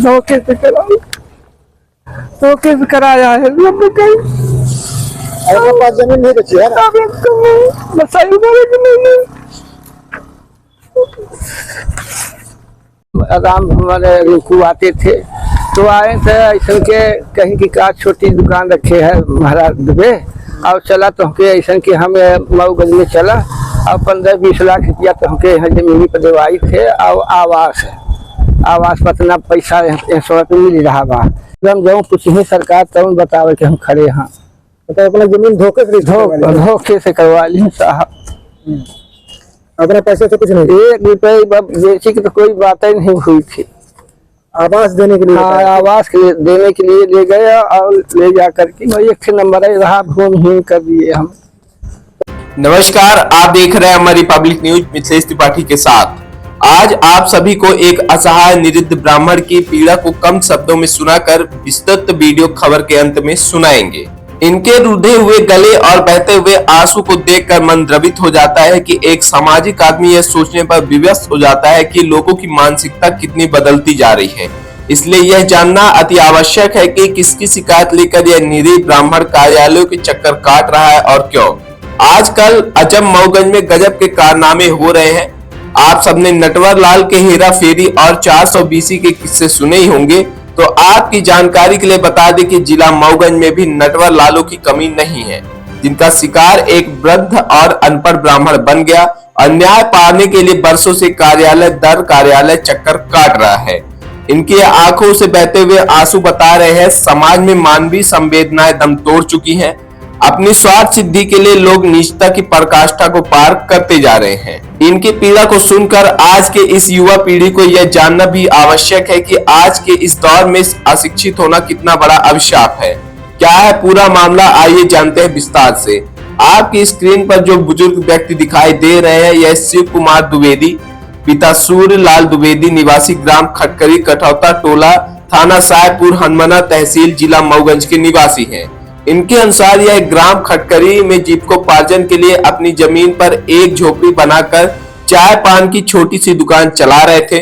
धोखे से कराया, धोखे से कराया है हमने कहीं। आपके पास जमीन नहीं बची है ना? बताइए कि नहीं। राम हमारे रुकू आते थे तो आए थे ऐसा के कहीं की का छोटी दुकान रखे है महाराज दुबे और चला तो हमके ऐसा कि हम मऊगंज में चला और 15-20 लाख रुपया तो हमके यहाँ जमीनी पर दिवाई थे और आवास पर इतना पैसा यहाँ मिल रहा बा। हम जो कुछ ही सरकार तब बतावे कि हम खड़े हैं तो अपना जमीन धोखे से करवा ली साहब। अपने पैसे से कुछ नहीं? 1 रुपये बेची की तो कोई बात ही नहीं हुई थी। आवास देने के लिए? हाँ, आवास देने के लिए ले गया और ले जा करके वही 1 नंबर है रहा भूमिहीन कर दिए हम। नमस्कार, आप देख रहे हैं हमारी पब्लिक न्यूज मिथिलेश त्रिपाठी के साथ। आज आप सभी को एक असहाय निरुद्ध ब्राह्मण की पीड़ा को कम शब्दों में सुनाकर विस्तृत वीडियो खबर के अंत में सुनाएंगे। इनके रुधे हुए गले और बहते हुए आंसू को देखकर मन द्रवित हो जाता है कि एक सामाजिक आदमी यह सोचने पर विवश हो जाता है कि लोगों की मानसिकता कितनी बदलती जा रही है। इसलिए यह जानना अति आवश्यक है कि किसकी शिकायत लेकर यह निरीह ब्राह्मण कार्यालयों के चक्कर काट रहा है और क्यों। आजकल अजब मऊगंज में गजब के कारनामे हो रहे हैं। आप सबने नटवर लाल के हेरा फेरी और 400 BC के किस्से सुने ही होंगे। तो आपकी जानकारी के लिए बता दें कि जिला मऊगंज में भी नटवर लालों की कमी नहीं है, जिनका शिकार एक वृद्ध और अनपढ़ ब्राह्मण बन गया और न्याय पाने के लिए बरसों से कार्यालय दर कार्यालय चक्कर काट रहा है। इनकी आंखों से बहते हुए आंसू बता रहे हैं समाज में मानवीय संवेदनाएं दम तोड़ चुकी हैं। अपनी स्वार्थ सिद्धि के लिए लोग नीचता की पराकाष्ठा को पार करते जा रहे हैं। इनकी पीड़ा को सुनकर आज के इस युवा पीढ़ी को यह जानना भी आवश्यक है कि आज के इस दौर में अशिक्षित होना कितना बड़ा अभिशाप है। क्या है पूरा मामला, आइए जानते हैं विस्तार से। आपकी स्क्रीन पर जो बुजुर्ग व्यक्ति दिखाई दे रहे हैं यह शिव कुमार द्विवेदी, पिता सूर्य लाल द्विवेदी, निवासी ग्राम खटकरी कठौता टोला, थाना सायपुर हनुमाना तहसील, जिला मऊगंज के निवासी हैं। इनके अनुसार यह ग्राम खटकरी में जीविकोपार्जन के लिए अपनी जमीन पर एक झोपड़ी बनाकर चाय पान की छोटी सी दुकान चला रहे थे।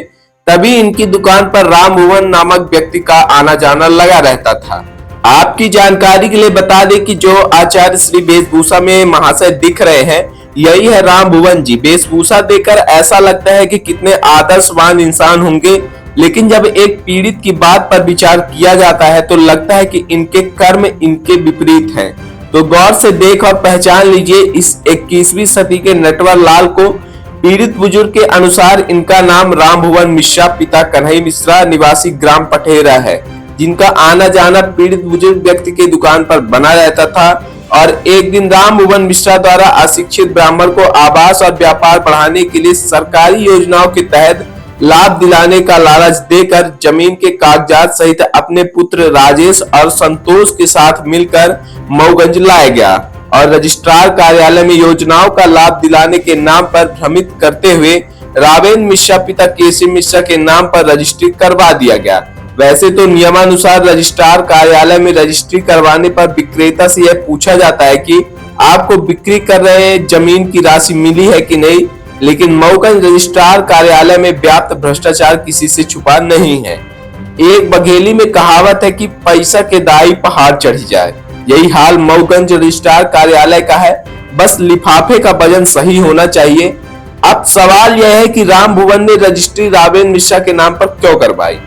तभी इनकी दुकान पर राम भुवन नामक व्यक्ति का आना जाना लगा रहता था। आपकी जानकारी के लिए बता दें कि जो आचार्य श्री वेशभूषा में महाशय दिख रहे हैं यही है राम भुवन जी। वेशभूषा देखकर ऐसा लगता है कि कितने आदर्शवान इंसान होंगे, लेकिन जब एक पीड़ित की बात पर विचार किया जाता है तो लगता है कि इनके कर्म इनके विपरीत हैं। तो गौर से देख और पहचान लीजिए इस 21वीं सदी के नटवर लाल को। पीड़ित बुजुर्ग के अनुसार इनका नाम राम भुवन मिश्रा, पिता कन्हई मिश्रा, निवासी ग्राम पठेरा है, जिनका आना जाना पीड़ित बुजुर्ग व्यक्ति के दुकान पर बना रहता था। और एक दिन राम भुवन मिश्रा द्वारा अशिक्षित ब्राह्मण को आवास और व्यापार बढ़ाने के लिए सरकारी योजनाओं के तहत लाभ दिलाने का लालच देकर जमीन के कागजात सहित अपने पुत्र राजेश और संतोष के साथ मिलकर मऊगंज लाया गया और रजिस्ट्रार कार्यालय में योजनाओं का लाभ दिलाने के नाम पर भ्रमित करते हुए रावेन मिश्रा पिता केसी मिश्रा के नाम पर रजिस्ट्री करवा दिया गया। वैसे तो नियमानुसार रजिस्ट्रार कार्यालय में रजिस्ट्री करवाने पर विक्रेता से यह पूछा जाता है कि आपको बिक्री कर रहे जमीन की राशि मिली है कि नहीं, लेकिन मऊगंज रजिस्ट्रार कार्यालय में व्याप्त भ्रष्टाचार किसी से छुपा नहीं है। एक बघेली में कहावत है कि पैसा के दाई पहाड़ चढ़ जाए, यही हाल मऊगंज रजिस्ट्रार कार्यालय का है। बस लिफाफे का वजन सही होना चाहिए। अब सवाल यह है कि राम भुवन ने रजिस्ट्री रावेन मिश्रा के नाम पर क्यों करवाई।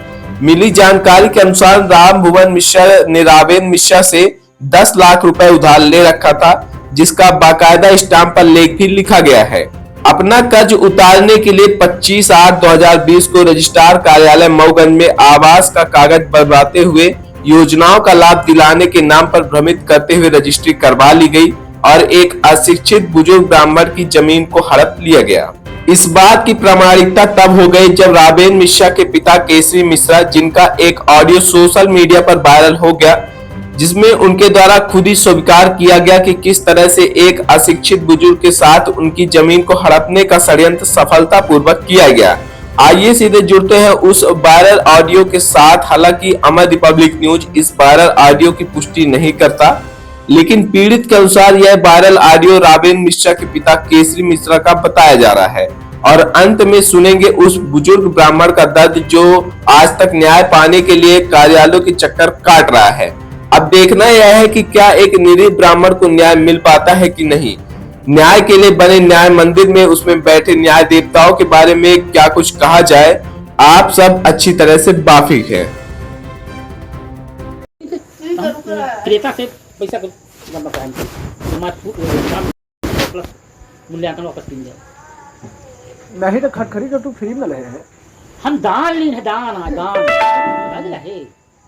मिली जानकारी के अनुसार राम भुवन मिश्रा ने रावेन मिश्रा से 10 लाख रुपए उधार ले रखा था, जिसका बाकायदा स्टाम्प पर लेख भी लिखा गया है। अपना कर्ज उतारने के लिए 25/8/2020 को रजिस्ट्रार कार्यालय मऊगंज में आवास का कागज बनवाते हुए योजनाओं का लाभ दिलाने के नाम पर भ्रमित करते हुए रजिस्ट्री करवा ली गई और एक अशिक्षित बुजुर्ग ब्राह्मण की जमीन को हड़प लिया गया। इस बात की प्रामाणिकता तब हो गई जब रावेन मिश्रा के पिता केसरी मिश्रा, जिनका एक ऑडियो सोशल मीडिया पर वायरल हो गया, जिसमें उनके द्वारा खुद ही स्वीकार किया गया कि किस तरह से एक अशिक्षित बुजुर्ग के साथ उनकी जमीन को हड़पने का षड्यंत्र सफलतापूर्वक किया गया। आइए सीधे जुड़ते हैं उस वायरल ऑडियो के साथ। हालांकि अमर रिपब्लिक न्यूज इस वायरल ऑडियो की पुष्टि नहीं करता, लेकिन पीड़ित के अनुसार यह वायरल ऑडियो रावेन मिश्रा के पिता केसरी मिश्रा का बताया जा रहा है। और अंत में सुनेंगे उस बुजुर्ग ब्राह्मण का दर्द जो आज तक न्याय पाने के लिए कार्यालयों के चक्कर काट रहा है। अब देखना यह है कि क्या एक निरीह ब्राह्मण को न्याय मिल पाता है कि नहीं। न्याय के लिए बने न्याय मंदिर में उसमें बैठे न्याय देवताओं के बारे में क्या कुछ कहा जाए, आप सब अच्छी तरह से वाकिफ हैं। क्रेता से पैसा मूल्यांकन वापस मिल जाए। नहीं तो खटखरी का तू फ्री में ले है। हम दान ली है, दान समझ रहे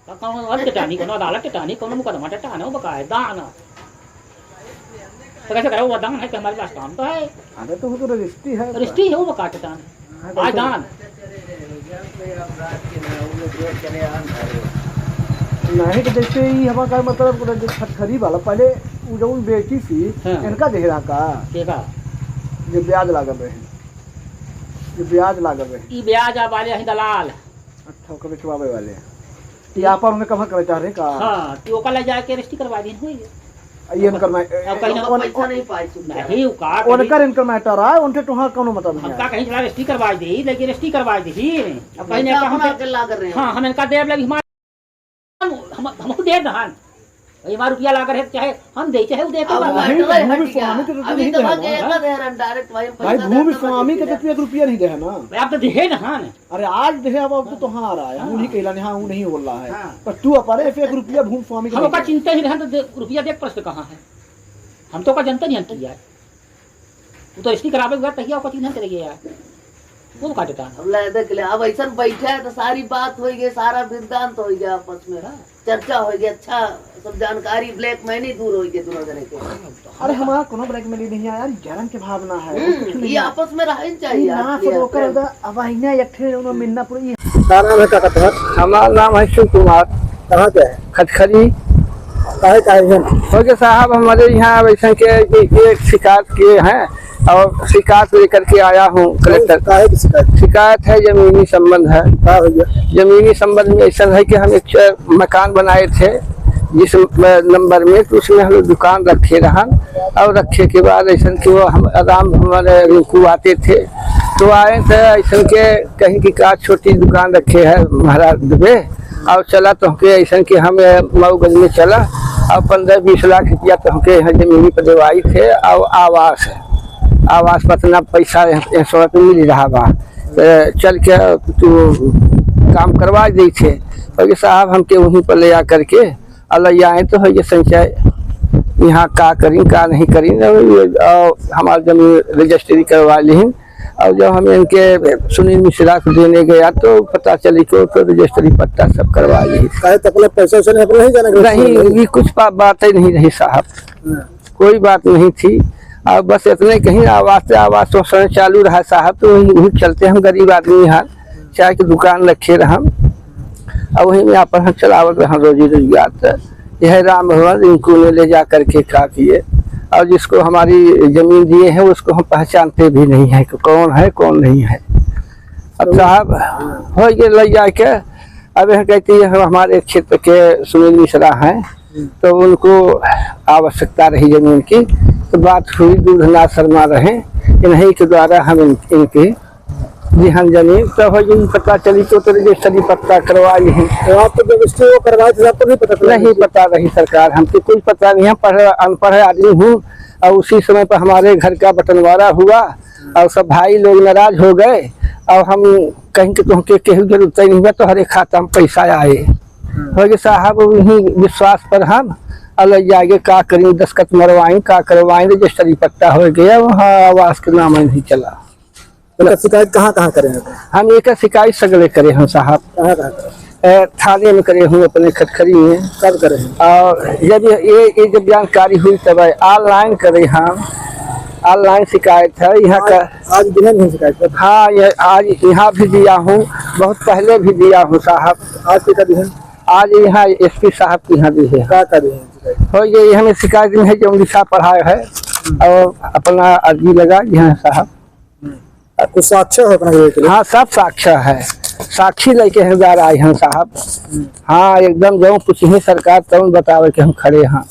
कौन अर्थ टानी कौन अदालत टानी कौन मुकदमा टाना बकाया दान तो कैसे करो वो दान है कि हमारे पास काम तो है। अरे तो वो तो रजिस्ट्री है, रजिस्ट्री है वो बकाया टान आज दान नहीं तो जैसे ही हमारा का मतलब खटखरी वाला पहले वो जो बेची थी इनका देहरा का देखा जो ब्याज लागत है, जो ब्याज लागत है ई ब्याज वाले हैं दलाल। अच्छा कभी चुबावे वाले यहाँ पर उन्हें कहाँ करे चाह रहे का। हाँ तो ओका ले जाके रजिस्ट्री करवा दी हुई ये इनकर मैं नहीं का उनकर इनकर मैटर है उनसे तुहां कोनो मतलब नहीं हमका कहीं चला रजिस्ट्री करवा दी लेकिन रजिस्ट्री करवा दी अब कहीं ना हम ला कर रहे हैं। हाँ हम इनका देव लगी हमको दे दहन हमारा रुपया ला कर है चाहे हम दे चाहे वो दे के भाई भूमि स्वामी के तो 1 रुपया नहीं दे है ना। आप तो दे ना। अरे आज दे अब तो तुहां आ रहा है उन्हीं कहला नहीं। हाँ वो नहीं बोल रहा है पर तू अपने 1 रुपया भूमि स्वामी हम का चिंता ही रहन तो रुपया देख प्रश्न कहाँ है। हम तो का जनता नहीं किया है वो तो इसकी करावे हुआ तहिया का चिन्ह चले गया वो काटता अब ऐसा बैठे है तो सारी बात हो गई, सारा सिद्धांत हो गया, आपस में चर्चा हो गई, अच्छा सब जानकारी ब्लैक मनी दूर हो गई दोनों जने के। अरे हमारा कोनो ब्लैक मनी नहीं है यार, जलन की भावना है ये आपस में रहना चाहिए ना फिर ओकर अब आईना एकठे उनो मिलना पूरी। नाम है का कहत हमारा नाम है शिव कुमार। कहां के है? खटखरी। काहे काहे ओके साहब हमारे यहाँ वैसे के एक शिकायत किए हैं और शिकायत लेकर के आया हूँ कलेक्टर। काहे की शिकायत है जमीनी संबंध है। का भैया जमीनी संबंध में ऐसा है कि हम एक मकान बनाए थे जिस नंबर में तो उसमें हम लोग दुकान रखे रहा और रखे के बाद ऐसा कि वो हम आराम हमारे रिंकू आते थे तो आए थे ऐसा के कहीं की का छोटी दुकान रखे है महाराज दुबे और चला तो हमके ऐसा कि हम मऊगंज में चला और 15-20 लाख रुपया तो हमके यहाँ जमीनी पर दिवाई थे और आवास है आवास पर इतना पैसा 100 रुपये मिल रहा बा चल के तू काम करवा दी थे और साहब हमके वहीं पर ले आ करके अल आए तो है ये संचय यहाँ का करी का नहीं करी और हमारा जमीन रजिस्ट्री करवा ली और जब हम इनके सुनील मिश्रा को देने गया तो पता चली कि तो रजिस्ट्री पट्टा सब करवा ली। पैसा नहीं कुछ बात ही नहीं रही साहब, कोई बात नहीं थी और बस इतने कहीं आवास तो चालू रहा साहब तो वही चलते हम गरीब आदमी यहाँ चाय की दुकान रखे रहा और वहीं में अपन हम चलावत रहा रोजी रोजगार। यह राम भवन इनको ले जा करके का किए और जिसको हमारी जमीन दिए हैं उसको हम पहचानते भी नहीं है कि कौन है कौन नहीं है। अब साहब हो गए ले जाके अब यह कहती है हमारे क्षेत्र के सुनील मिश्रा हैं तो उनको आवश्यकता रही जमीन की तो बात हुई दूधनाथ शर्मा रहे इन्हीं के द्वारा हम इनकी जिहन जमीन तो हो पता चली तो रजिस्ट्री पट्टा करवा ली वो करवाए थे आपको नहीं पता? नहीं पता रही सरकार हमको कुछ पता नहीं है। अनपढ़ आदमी हूँ और उसी समय पर हमारे घर का बंटवारा हुआ और सब भाई लोग नाराज हो गए और हम कहीं के तुमके केहू जरूरत नहीं हुआ तो हरे खाता में पैसा आए हो गए साहब वही विश्वास पर हम अलग जाके का करें दस्खत मरवाएं का करवाएं रजिस्ट्री पट्टा हो गया वहाँ आवास के नाम नहीं चला। तो शिकायत कहाँ करें? हम एक शिकायत सगले करे हम साहब थाने में करे हूँ अपने खटखरी में कब करे और जब ये जब जानकारी हुई तब ऑनलाइन करे हम ऑनलाइन शिकायत है यहाँ का आज दिन शिकायत। हाँ ये आज यहाँ भी दिया हूँ बहुत पहले भी दिया हूँ साहब। आज के दिन आज यहाँ SP साहब के यहाँ भी है हो ये हमें शिकायत में है जो लिखा पढ़ाया है और अपना अर्जी लगा यहाँ साहब कुछ साक्ष्य है? हाँ सब साक्ष्य है साक्षी लेके हजार आए हैं साहब। हाँ एकदम जो कुछ ही सरकार तब बतावे कि हम खड़े हैं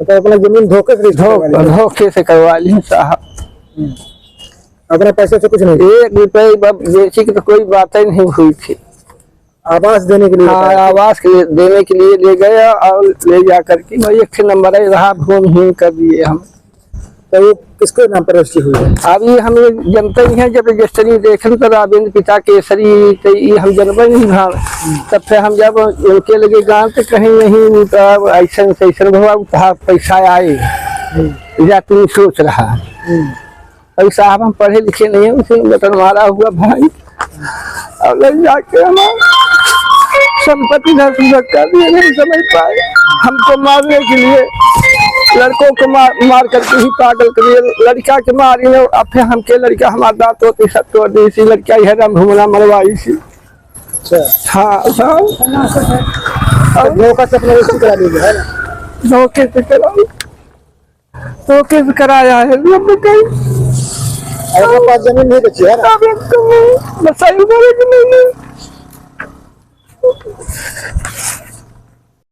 तो अपना जमीन धोखे से करवा ली साहब। अपने पैसे से कुछ नहीं? 1 रुपये बेची की तो कोई बात ही नहीं हुई थी। आवास देने के लिए? हाँ, आवास देने के लिए ले गया और ले जा करके वही 1 नंबर है रहा, भूमिहीन कर दिए हम। तो ये किसके नाम पर रजिस्ट्री हुई है? अभी हम जनते ही हैं, जब रजिस्ट्री देखन तो राजेंद्र पिता केसरी तो ये हम जनबे नहीं भाव। तब फिर हम जब उनके लगे गाँव तो कहीं नहीं, तो ऐसा सैसन हुआ कहा पैसा आए या तुम सोच रहा। अभी साहब हम पढ़े लिखे नहीं है, उसे बटन मारा हुआ भाई और ले जाके हमारा संपत्ति धक्का दिए, नहीं समझ पाए। हमको मारने के लिए लड़कों को मार करके ही पागल कर दिए। लड़का के मारी ने अब फिर हमके लड़का हमारा दांत होती सब तोड़ दी सी। लड़का यह राम घूमना मरवाई सी। हाँ धोखा से अपना रजिस्ट्री करा लीजिए है ना? धोखे से कराया है। आपके पास जमीन नहीं बची है ना? बसाई